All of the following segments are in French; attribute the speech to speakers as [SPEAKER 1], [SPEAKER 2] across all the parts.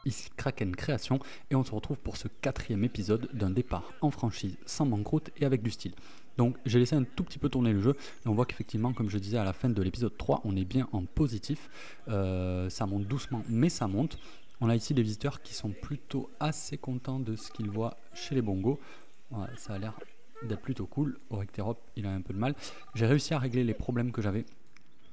[SPEAKER 1] Ici Kraken Création et on se retrouve pour ce 4e épisode d'un départ en franchise sans banqueroute et avec du style. Donc j'ai laissé un tout petit peu tourner le jeu et on voit qu'effectivement, comme je disais à la fin de l'épisode 3, on est bien en positif. Ça monte doucement mais ça monte. On a ici des visiteurs qui sont plutôt assez contents de ce qu'ils voient chez les bongos. Voilà, ça a l'air d'être plutôt cool. Oryctérop, il a un peu de mal. J'ai réussi à régler les problèmes que j'avais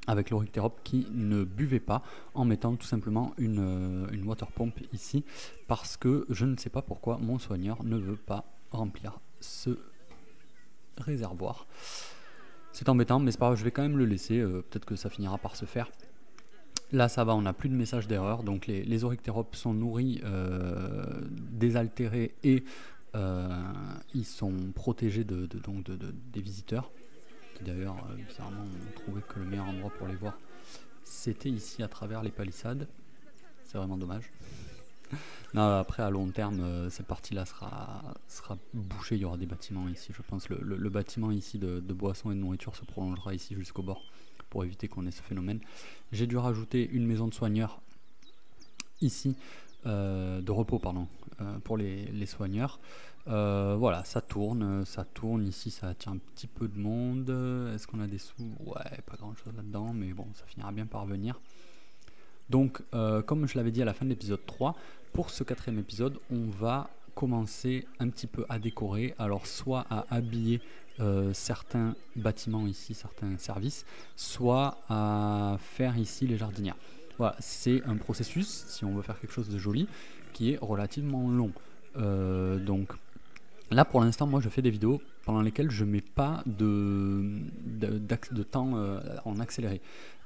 [SPEAKER 1] avec l'Oryctérop qui ne buvait pas en mettant tout simplement une water pump ici parce que je ne sais pas pourquoi mon soigneur ne veut pas remplir ce réservoir. C'est embêtant mais c'est pas grave, je vais quand même le laisser, peut-être que ça finira par se faire. Là ça va, on n'a plus de message d'erreur, donc les Oryctéropes sont nourris, désaltérés et ils sont protégés des visiteurs. D'ailleurs, bizarrement, on trouvait que le meilleur endroit pour les voir, c'était ici à travers les palissades. C'est vraiment dommage. Non, après, à long terme, cette partie-là sera bouchée. Il y aura des bâtiments ici, je pense. Le bâtiment ici de boissons et de nourriture se prolongera ici jusqu'au bord pour éviter qu'on ait ce phénomène. J'ai dû rajouter une maison de soigneurs ici, de repos, pardon, pour les soigneurs. Voilà, ça tourne ici, ça attire un petit peu de monde. Est-ce qu'on a des sous? Ouais, pas grand chose là-dedans, mais bon, ça finira bien par venir. Donc, comme je l'avais dit à la fin de l'épisode 3, pour ce 4e épisode, on va commencer un petit peu à décorer, alors soit à habiller certains bâtiments ici, certains services, soit à faire ici les jardinières. Voilà, c'est un processus, si on veut faire quelque chose de joli, qui est relativement long. Donc là pour l'instant moi je fais des vidéos pendant lesquelles je mets pas de temps en accéléré.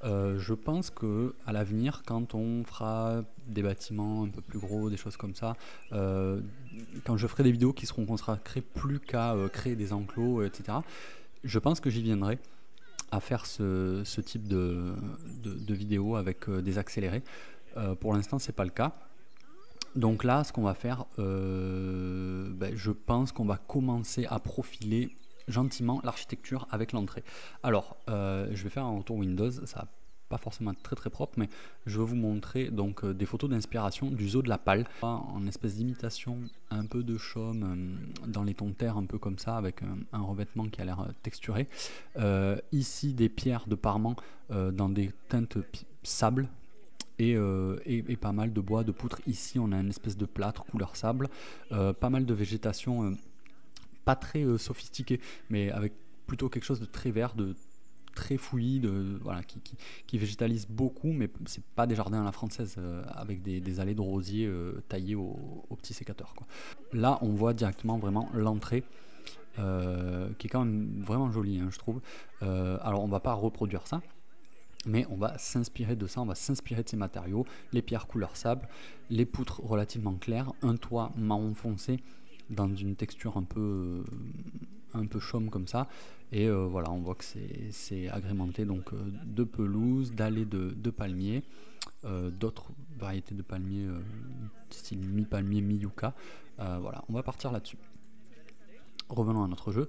[SPEAKER 1] Je pense que à l'avenir, quand on fera des bâtiments un peu plus gros, des choses comme ça, quand je ferai des vidéos qui seront consacrées plus qu'à créer des enclos, etc., je pense que j'y viendrai à faire ce type de vidéos avec des accélérés. Pour l'instant c'est pas le cas. Donc là, ce qu'on va faire, je pense qu'on va commencer à profiler gentiment l'architecture avec l'entrée. Alors, je vais faire un retour Windows, ça va pas forcément être très très propre, mais je vais vous montrer donc des photos d'inspiration du zoo de la Palle, en espèce d'imitation un peu de chaume, dans les tons de terre un peu comme ça, avec un revêtement qui a l'air texturé. Ici, des pierres de parement dans des teintes sable. Et pas mal de bois, de poutre. Ici on a une espèce de plâtre couleur sable, pas mal de végétation pas très sophistiquée, mais avec plutôt quelque chose de très vert, de très fouillis, voilà, qui végétalise beaucoup, mais c'est pas des jardins à la française avec des allées de rosiers taillées au petit sécateur, quoi. Là on voit directement vraiment l'entrée, qui est quand même vraiment jolie, hein, je trouve. Alors on va pas reproduire ça, mais on va s'inspirer de ça, on va s'inspirer de ces matériaux, les pierres couleur sable, les poutres relativement claires, un toit marron foncé dans une texture un peu chaume comme ça, et voilà, on voit que c'est agrémenté donc de pelouse, d'allées de palmiers, d'autres variétés de palmiers style mi-palmier, mi-yucca. Voilà, on va partir là-dessus. Revenons à notre jeu.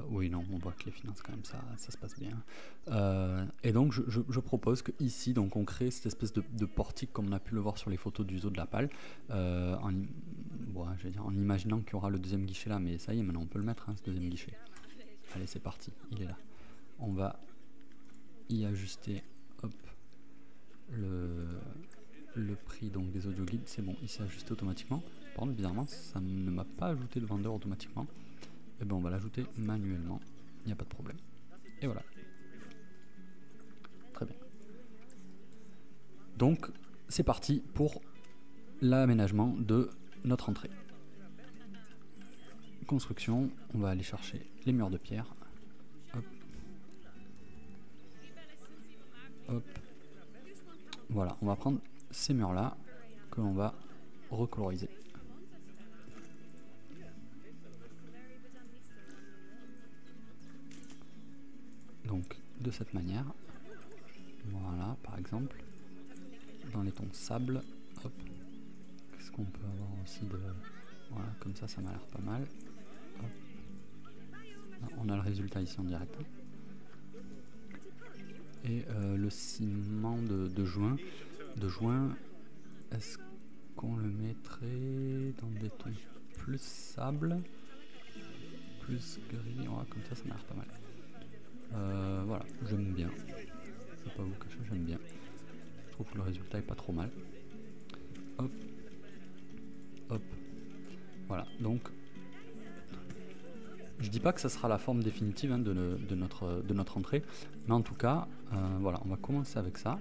[SPEAKER 1] Oui, non, on voit que les finances, quand même, ça se passe bien. Et donc, je propose que ici, donc, on crée cette espèce de portique, comme on a pu le voir sur les photos du zoo de la Palle, je vais dire, en imaginant qu'il y aura le deuxième guichet là, mais ça y est, maintenant on peut le mettre, hein, ce deuxième guichet. Allez, c'est parti, il est là. On va y ajuster, hop, le prix donc des audio guides, c'est bon, il s'est ajusté automatiquement. Par contre, bizarrement, ça ne m'a pas ajouté le vendeur automatiquement. Et bien on va l'ajouter manuellement, il n'y a pas de problème. Et voilà. Très bien. Donc c'est parti pour l'aménagement de notre entrée. Construction, on va aller chercher les murs de pierre. Hop. Hop. Voilà, on va prendre ces murs là que l'on va recoloriser. Donc de cette manière, voilà, par exemple, dans les tons sable, hop, qu'est-ce qu'on peut avoir aussi de... Voilà, comme ça, ça m'a l'air pas mal. Hop. On a le résultat ici en direct. Et le ciment de juin, est-ce qu'on le mettrait dans des tons plus sable, plus gris, ouais, comme ça m'a l'air pas mal. Voilà, j'aime bien, je vais pas vous cacher, j'aime bien. Je trouve que le résultat est pas trop mal. Hop, hop, voilà, donc je dis pas que ça sera la forme définitive, hein, de notre entrée, mais en tout cas, voilà, on va commencer avec ça.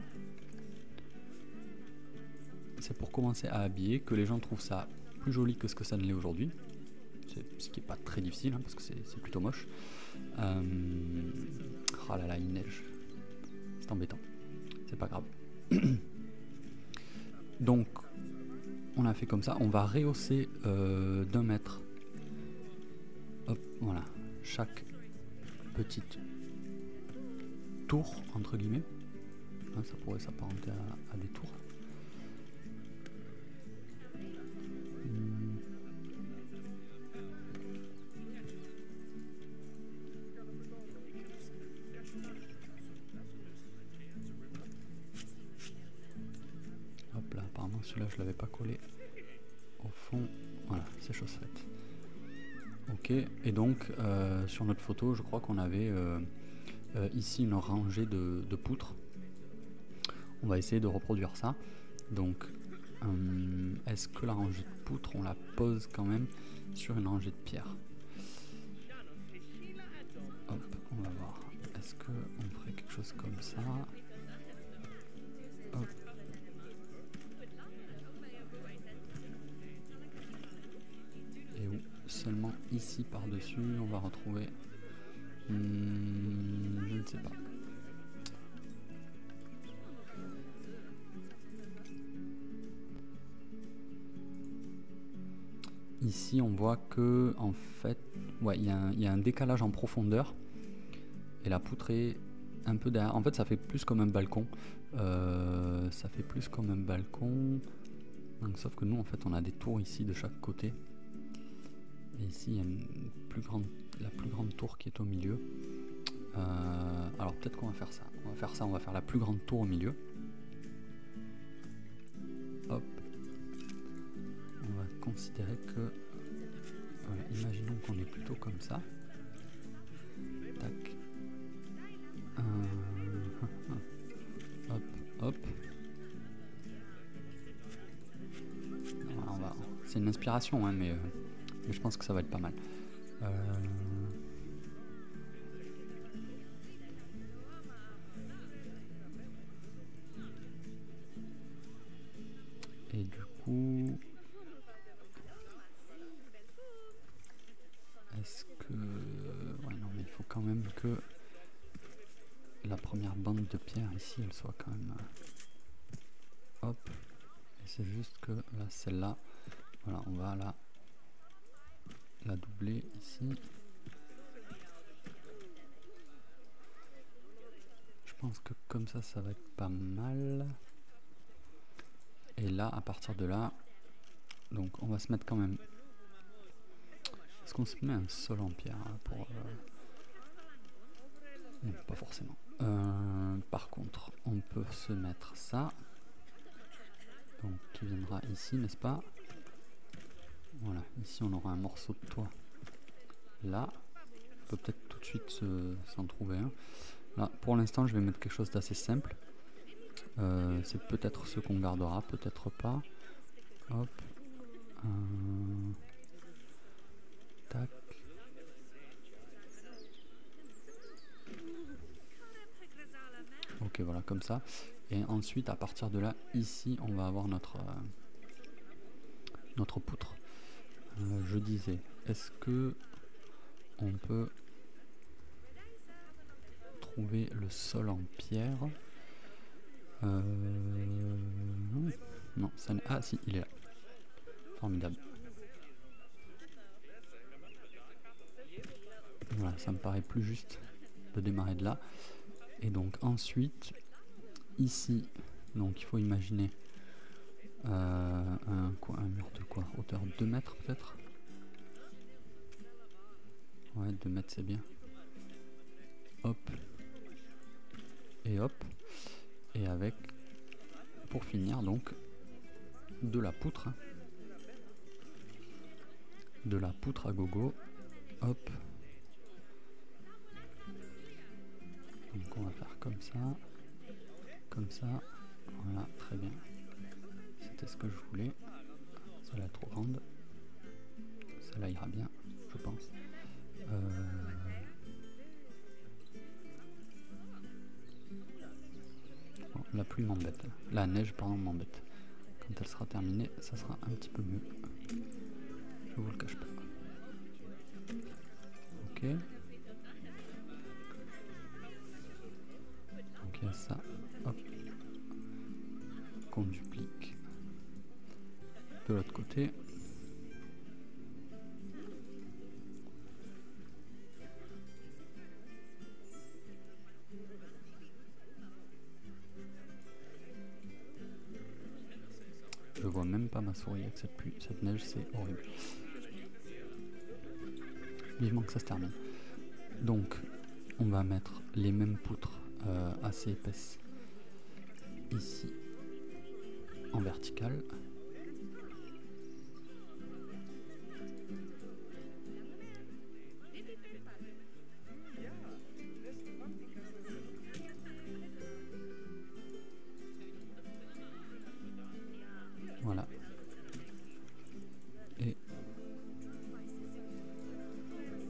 [SPEAKER 1] C'est pour commencer à habiller, que les gens trouvent ça plus joli que ce que ça ne l'est aujourd'hui. Ce qui n'est pas très difficile, hein, parce que c'est plutôt moche. Oh là là, il neige. C'est embêtant. C'est pas grave. Donc, on a fait comme ça. On va rehausser d'1 mètre. Hop, voilà. Chaque petite tour, entre guillemets. Hein, ça pourrait s'apparenter à des tours. Hop là, apparemment celui-là je l'avais pas collé au fond. Voilà, c'est chose faite. Ok, et donc sur notre photo, je crois qu'on avait ici une rangée de poutres. On va essayer de reproduire ça. Donc, est-ce que la rangée de poutres, on la pose quand même sur une rangée de pierres? Hop, on va voir. Est-ce qu'on ferait quelque chose comme ça? Hop. Et où seulement ici par-dessus, on va retrouver... je ne sais pas. Ici, on voit que, en fait, ouais, il y a un décalage en profondeur. Et la poutre est un peu derrière. En fait, ça fait plus comme un balcon. Donc, sauf que nous, en fait, on a des tours ici de chaque côté. Et ici, il y a la plus grande tour qui est au milieu. Alors, peut-être qu'on va faire ça. On va faire la plus grande tour au milieu. Hop. On va considérer que... Voilà, imaginons qu'on est plutôt comme ça. Tac. Hop, hop. Voilà, c'est une inspiration, hein, mais je pense que ça va être pas mal. Et du coup... Est-ce que... Ouais, non, mais il faut quand même que la première bande de pierre ici, elle soit quand même... Hop. Et c'est juste que là, celle-là, voilà, on va la doubler ici. Je pense que comme ça va être pas mal. Et là, à partir de là, donc on va se mettre quand même... Est-ce qu'on se met un sol en pierre pour... Non, pas forcément. Par contre, on peut se mettre ça. Donc, qui viendra ici, n'est-ce pas? Voilà, ici on aura un morceau de toit. Là, on peut peut-être tout de suite s'en trouver un. Là, pour l'instant, je vais mettre quelque chose d'assez simple. C'est peut-être ce qu'on gardera, peut-être pas. Hop. Tac. Ok, voilà, comme ça. Et ensuite, à partir de là, ici, on va avoir notre poutre. Je disais, est-ce que on peut trouver le sol en pierre? Non, ça n'est... Ah si, il est là. Formidable. Voilà, ça me paraît plus juste de démarrer de là. Et donc ensuite, ici, donc il faut imaginer un mur de quoi? Hauteur 2 mètres peut-être? Ouais, 2 mètres c'est bien. Hop. Et hop. Et avec, pour finir donc, de la poutre. De la poutre à gogo. Hop. Donc on va faire comme ça. Comme ça. Voilà, très bien. C'était ce que je voulais. Celle-là est trop grande. Celle-là ira bien, je pense. Bon, la pluie m'embête. La neige, pardon, m'embête. Quand elle sera terminée, ça sera un petit peu mieux. Je vous le cache pas. Ok. Donc il y a ça. Hop. Qu'on duplique. De l'autre côté. Je vois même pas ma souris avec cette pluie, cette neige, c'est horrible. Vivement que ça se termine. Donc, on va mettre les mêmes poutres assez épaisses ici en verticale. Voilà. Et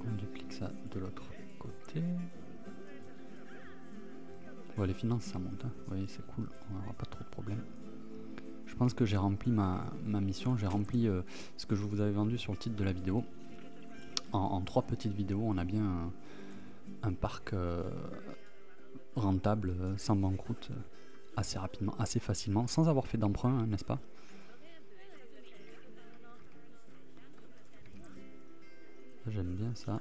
[SPEAKER 1] on duplique ça de l'autre côté. Bon, les finances ça monte, hein. Vous voyez, c'est cool, on n'aura pas trop de problèmes. Je pense que j'ai rempli ma mission, j'ai rempli ce que je vous avais vendu sur le titre de la vidéo. En 3 petites vidéos, on a bien un parc rentable, sans banqueroute, assez rapidement, assez facilement, sans avoir fait d'emprunt, hein, n'est-ce pas? J'aime bien ça.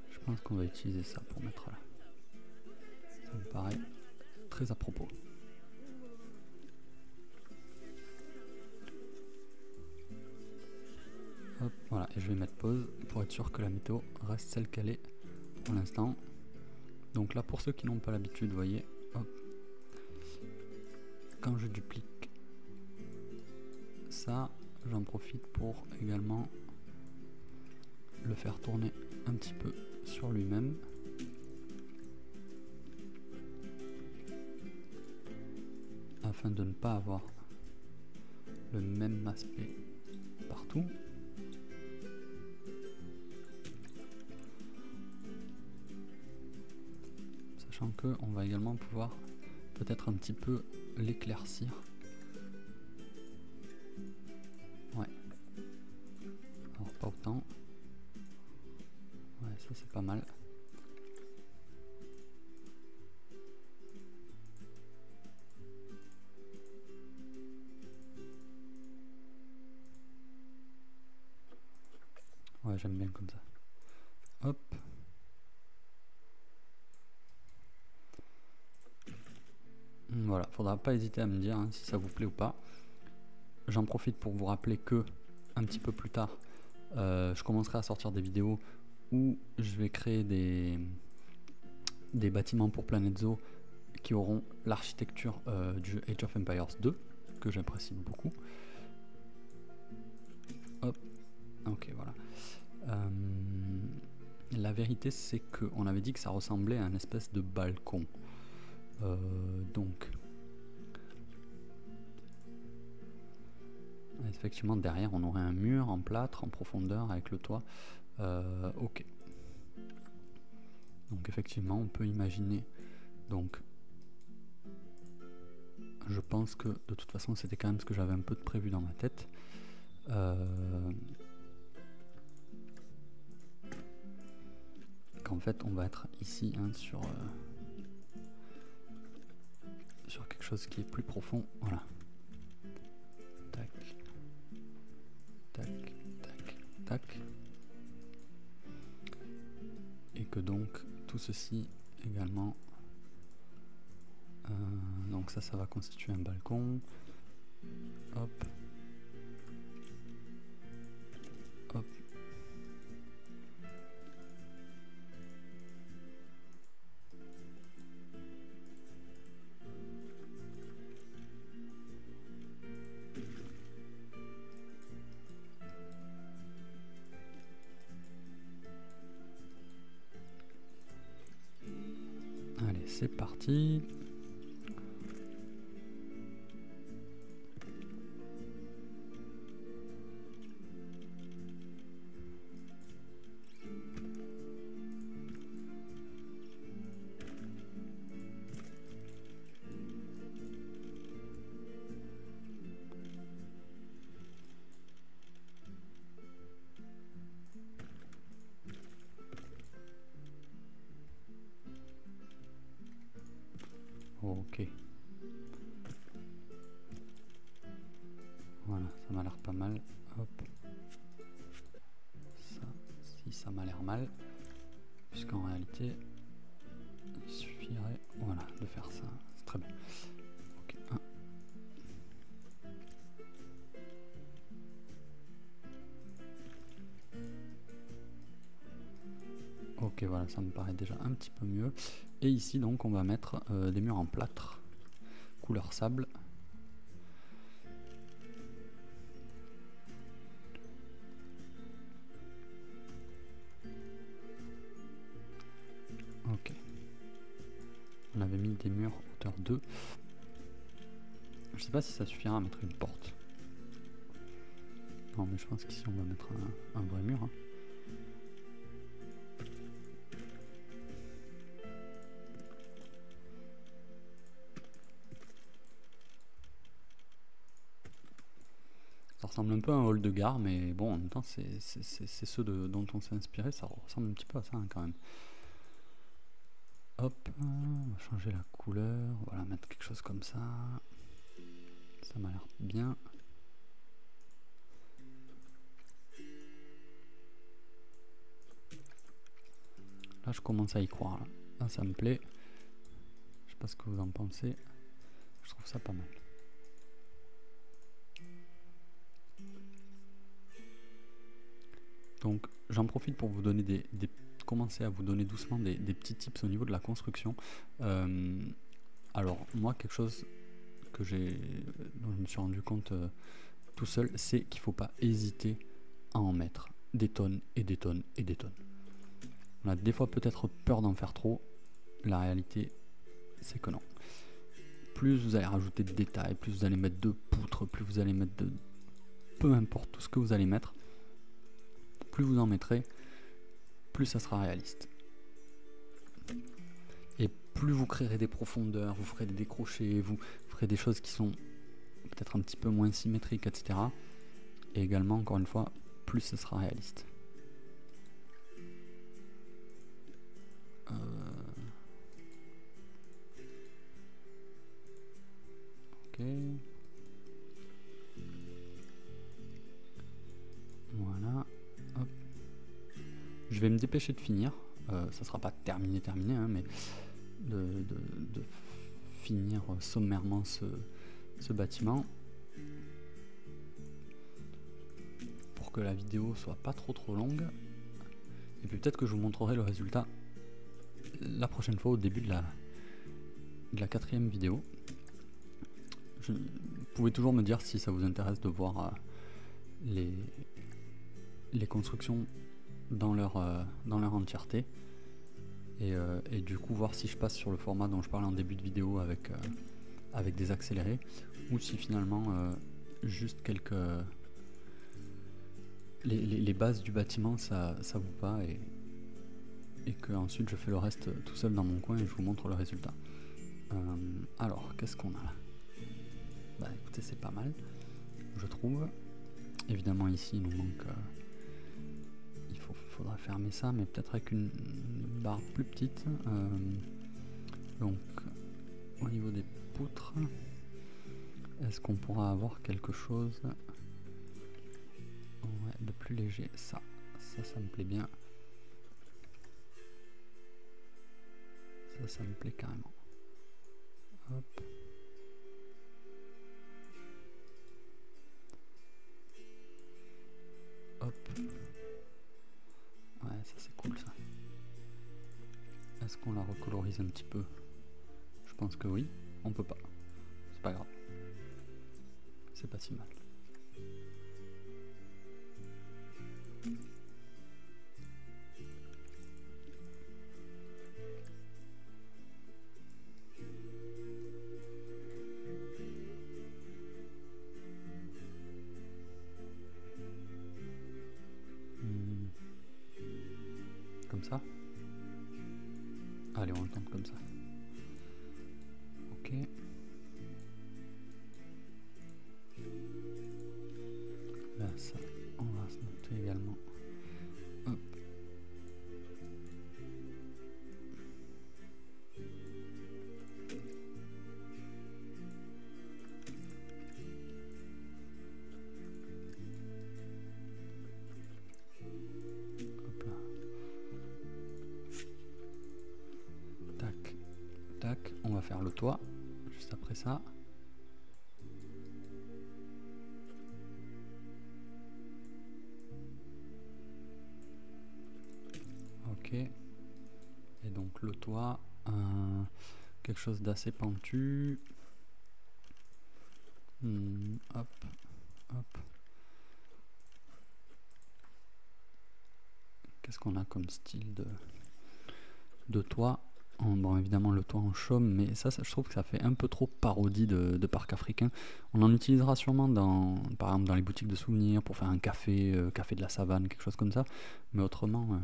[SPEAKER 1] Je pense qu'on va utiliser ça pour mettre là. Ça me paraît très à propos. Hop, voilà, et je vais mettre pause pour être sûr que la météo reste celle qu'elle est pour l'instant. Donc là, pour ceux qui n'ont pas l'habitude, vous voyez, hop, quand je duplique ça, j'en profite pour également le faire tourner un petit peu sur lui-même. Afin de ne pas avoir le même aspect partout. Sachant que on va également pouvoir peut-être un petit peu l'éclaircir. Ouais. Alors pas autant. Ouais, ça c'est pas mal. Ouais, j'aime bien comme ça. Hop. Voilà, faudra pas hésiter à me dire hein, si ça vous plaît ou pas. J'en profite pour vous rappeler que un petit peu plus tard, je commencerai à sortir des vidéos où je vais créer des bâtiments pour Planet Zoo qui auront l'architecture du jeu Age of Empires 2, que j'apprécie beaucoup. Hop, ok, voilà. La vérité, c'est qu'on avait dit que ça ressemblait à une espèce de balcon. Donc, effectivement, derrière, on aurait un mur en plâtre, en profondeur, avec le toit. Ok. Donc, effectivement, on peut imaginer. Donc, je pense que de toute façon, c'était quand même ce que j'avais un peu de prévu dans ma tête. Qu'en fait, on va être ici hein, sur quelque chose qui est plus profond. Voilà. Tac. Tac, tac, tac. Et que donc, tout ceci également... donc ça va constituer un balcon. Hop. Hop. c'est parti. Ok. Voilà, ça m'a l'air pas mal. Hop. Ça, si ça m'a l'air mal. Puisqu'en réalité, il suffirait, voilà, de faire ça. C'est très bien. Ok, un. Ok, voilà, ça me paraît déjà un petit peu mieux. Et ici, donc, on va mettre des murs en plâtre, couleur sable. Ok. On avait mis des murs hauteur 2. Je sais pas si ça suffira à mettre une porte. Non, mais je pense qu'ici, on va mettre un vrai mur. Hein. Ça ressemble un peu à un hall de gare, mais bon, en même temps, c'est ceux dont on s'est inspiré. Ça ressemble un petit peu à ça, hein, quand même. Hop, on va changer la couleur. Voilà, mettre quelque chose comme ça. Ça m'a l'air bien. Là, je commence à y croire. Là, là ça me plaît. Je sais pas ce que vous en pensez. Je trouve ça pas mal. Donc j'en profite pour vous donner commencer à vous donner doucement des petits tips au niveau de la construction. Alors moi, quelque chose dont je me suis rendu compte tout seul, c'est qu'il ne faut pas hésiter à en mettre des tonnes et des tonnes et des tonnes. On a des fois peut-être peur d'en faire trop. La réalité, c'est que non. Plus vous allez rajouter de détails, plus vous allez mettre de poutres, plus vous allez mettre de... peu importe tout ce que vous allez mettre, plus vous en mettrez, plus ça sera réaliste. Et plus vous créerez des profondeurs, vous ferez des décrochés, vous ferez des choses qui sont peut-être un petit peu moins symétriques, etc. Et également, encore une fois, plus ça sera réaliste. Ok. Voilà. Hop. Je vais me dépêcher de finir. Ça sera pas terminé, hein, mais de finir sommairement ce bâtiment pour que la vidéo soit pas trop longue. Et puis peut-être que je vous montrerai le résultat la prochaine fois au début de la 4e vidéo. Vous pouvez toujours me dire si ça vous intéresse de voir les constructions dans leur entièreté. Et du coup voir si je passe sur le format dont je parlais en début de vidéo avec des accélérés, ou si finalement juste quelques les bases du bâtiment ça vous va, et que ensuite je fais le reste tout seul dans mon coin et je vous montre le résultat. Alors qu'est-ce qu'on a là? Bah écoutez, c'est pas mal, je trouve. Évidemment ici il nous manque faudra fermer ça, mais peut-être avec une barre plus petite. Donc au niveau des poutres, est-ce qu'on pourra avoir quelque chose de plus léger? Ça me plaît bien. Ça me plaît carrément. Hop. Hop. Ouais, ça c'est cool ça. Est-ce qu'on la recolorise un petit peu? Je pense que oui. On peut pas. C'est pas grave. C'est pas si mal. comme ça. Allez, on le tente comme ça. Ok. Là, ça, on va se monter également. Hop. Hop là. Tac, tac. On va faire le toit juste après ça. Ok. Et donc le toit, quelque chose d'assez pentu. Hop, hop. Qu'est-ce qu'on a comme style de toit? Bon, évidemment le toit en chaume, mais ça je trouve que ça fait un peu trop parodie de parc africain. On en utilisera sûrement par exemple dans les boutiques de souvenirs pour faire un café, café de la savane, quelque chose comme ça. Mais autrement,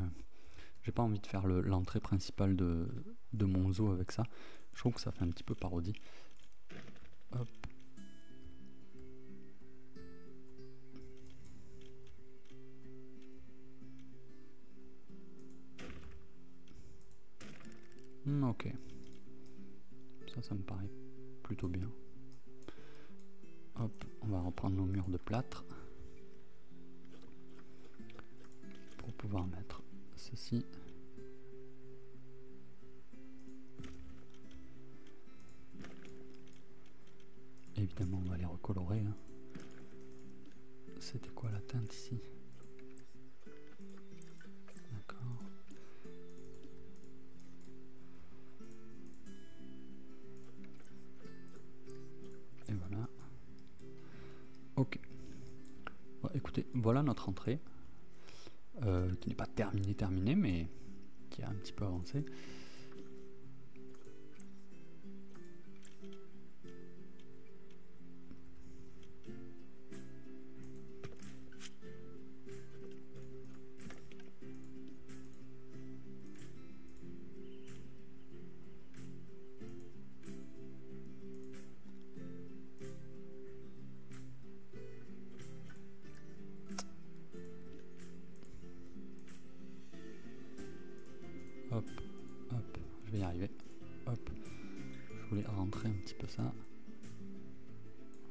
[SPEAKER 1] j'ai pas envie de faire l'entrée principale de mon zoo avec ça. Je trouve que ça fait un petit peu parodie. Hop. Ok. Ça me paraît plutôt bien. Hop, on va reprendre nos murs de plâtre pour pouvoir mettre ceci. Évidemment, on va les recolorer. Hein. C'était quoi la teinte ici? D'accord. Et voilà. Ok. Bon, écoutez, voilà notre entrée. Qui n'est pas terminée, mais qui a un petit peu avancé. Hop, hop, je vais y arriver. Hop, je voulais rentrer un petit peu ça.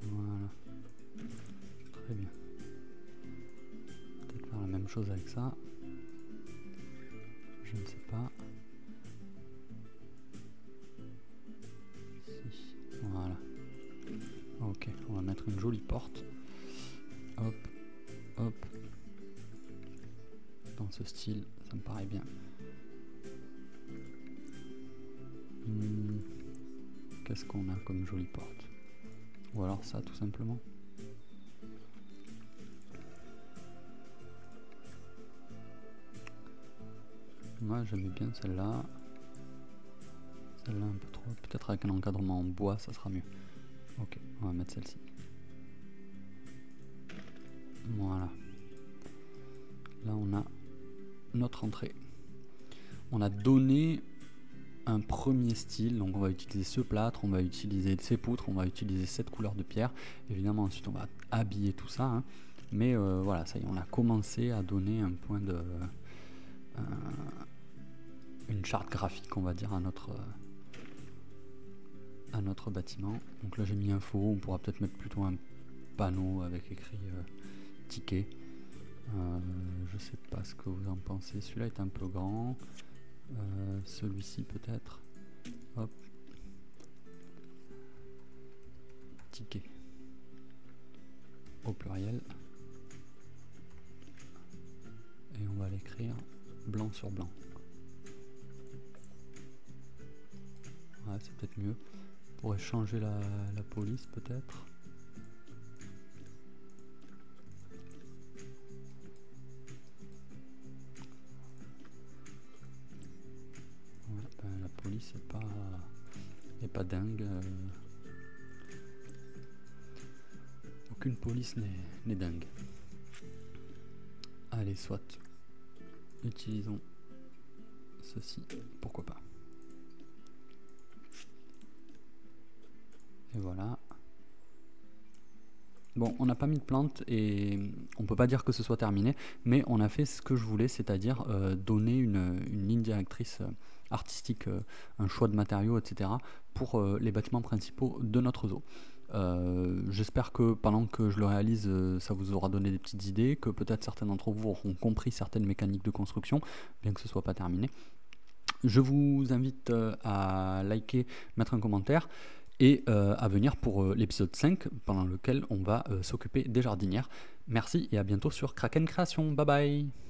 [SPEAKER 1] Voilà. Très bien. Peut-être faire la même chose avec ça. Je ne sais pas. Si. Voilà. Ok, on va mettre une jolie porte. Hop, hop. Dans ce style, ça me paraît bien. Qu'est-ce qu'on a comme jolie porte? Ou alors ça, tout simplement. Moi, j'aimais bien celle-là. Celle-là un peu trop. Peut-être avec un encadrement en bois, ça sera mieux. Ok, on va mettre celle-ci. Voilà. Là, on a notre entrée. On a donné un premier style, donc on va utiliser ce plâtre, on va utiliser ces poutres, on va utiliser cette couleur de pierre. Évidemment, ensuite, on va habiller tout ça. Hein. Mais voilà, ça y est, on a commencé à donner un point de... une charte graphique, on va dire, à notre bâtiment. Donc là, j'ai mis info, on pourra peut-être mettre plutôt un panneau avec écrit ticket. Je sais pas ce que vous en pensez. Celui-là est un peu grand. Celui-ci peut-être. Hop. Ticket. Au pluriel. Et on va l'écrire blanc sur blanc. Ouais, c'est peut-être mieux. On pourrait changer la police peut-être. La police n'est pas dingue. Aucune police n'est dingue. Allez, soit. Utilisons ceci, pourquoi pas. Et voilà. Bon, on n'a pas mis de plantes et on peut pas dire que ce soit terminé, mais on a fait ce que je voulais, c'est-à-dire donner une ligne directrice artistique, un choix de matériaux, etc. pour les bâtiments principaux de notre zoo. J'espère que pendant que je le réalise, ça vous aura donné des petites idées, que peut-être certains d'entre vous auront compris certaines mécaniques de construction, bien que ce soit pas terminé. Je vous invite à liker, mettre un commentaire et à venir pour l'épisode 5 pendant lequel on va s'occuper des jardinières. Merci et à bientôt sur Kraken Création. Bye bye.